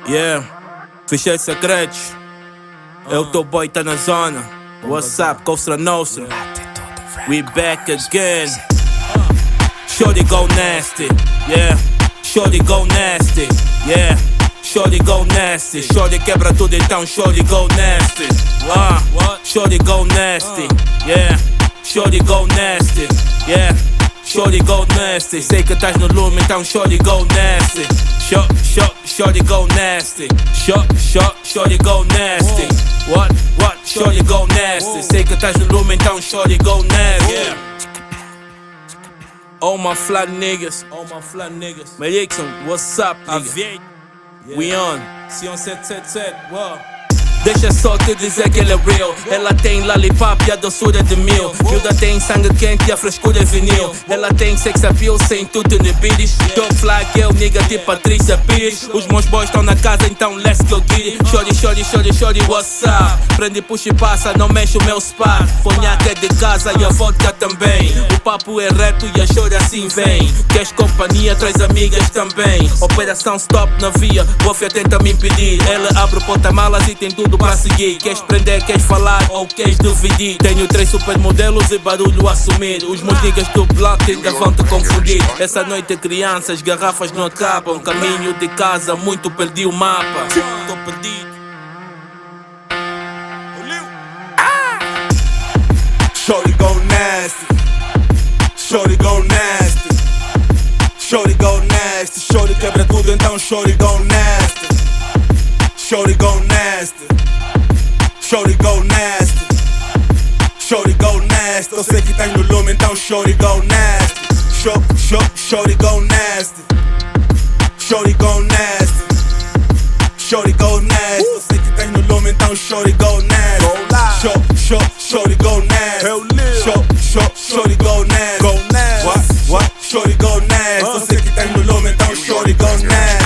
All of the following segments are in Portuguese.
Yeah, ficheiros secretos. Eu tô boy, tá na zona. What's up, Costa Nostra? We back again. Shorty go nasty, yeah. Shorty go nasty, yeah. Shorty go nasty. Shorty quebra tudo, então shorty go nasty. Shorty go nasty, yeah. Shorty go nasty, yeah. Shorty go nasty. Sei que estás no lume, então shorty go nasty. Shorty go nasty. Shorty go nasty. What? Shorty go nasty. Sei que estás no lume, então shorty go nasty. All my fly niggas. Melixon, what's up, nigga? We on. Sion 777, wow. Deixa só te dizer que ele é real. Ela tem lollipop e a doçura de mil. Hilda tem sangue quente e a frescura é vinil. Ela tem sex appeal sem tudo inibides. Top fly girl, nigga tipo Patrícia Pires. Os meus boys estão na casa, então let's go get it. Shorty, what's up? Prende, puxa e passa, não mexe o meu spa. Conhaque é de casa e a vodka também. O papo é reto e a chora assim vem. Queres companhia, traz amigas também. Operação stop na via, Bofia tenta me impedir. Ela abre o porta-malas e tem tudo pra seguir. Queres prender, queres falar ou queres dividir? Tenho 3 supermodelos e barulho a assumir. Os meus niggas do bloco ainda vão te confundir. Essa noite crianças, garrafas não acabam. Caminho de casa, muito perdi o mapa. Tô perdido. Shorty go nasty. Shorty go nasty. Shorty go nasty. Shorty quebra tudo, então shorty go nasty. Shorty go nasty. Shorty go nasty. Shorty go nasty. Eu sei que tá no lume, então shorty go nasty. Shorty go nasty. Shorty go nasty. Shorty go nasty. Eu sei que tá no lume, então shorty go nasty. Shorty go nasty. Shorty go nasty. What? Shorty go nasty. Eu sei que tá no lume, então shorty go nasty.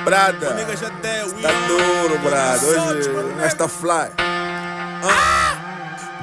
Brada, tá duro, brada. Hoje nós tá fly.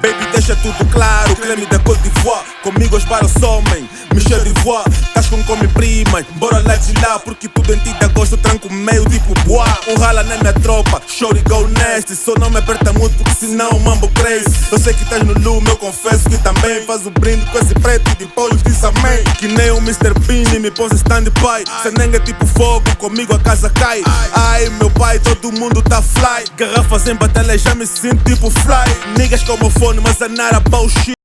Baby, deixa tudo claro, creme da Côte d'Ivoire. Comigo os baros somem, Michel d'Ivoire. Tás com come prima, bora lá de lá. Porque tudo em ti dá gosto, tranco meio tipo boa. Rala na minha tropa, shorty go nasty. Só não me aperta muito porque senão o mambo crazy. Eu sei que estás no lume, eu confesso que também. Faz o brinde com esse preto e depois diz amém. Que nem o Mr. Bean me pôs stand-by. Senenga tipo fogo, comigo a casa cai. Ai meu pai, todo mundo tá fly. Garrafas em batalha, já me sinto tipo fly. Niggas como fone, mas a nara bullshit.